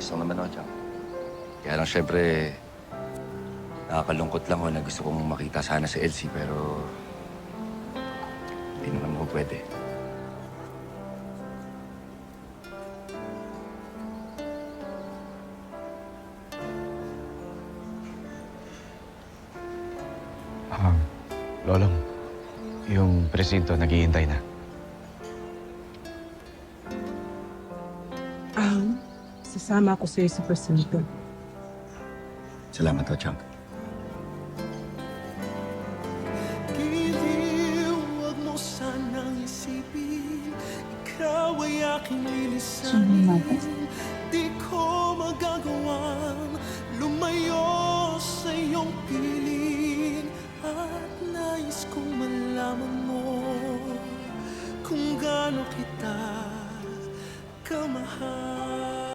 Ayos lang naman ako, Chang. Kaya lang syempre, nakakalungkot lang ako na gusto kong makita sana si Elsie, pero hindi naman mo pwede. Lolong, yung presinto naghihintay na. Sasama ako sa'yo sa presinto. Salamat, Chang. Giliw, huwag mo sanang isipin, ikaw ay aking lilisanin. Di ko magagawang lumayo sa iyong piling. At nais kong malaman mo kung gaano kita kamahal.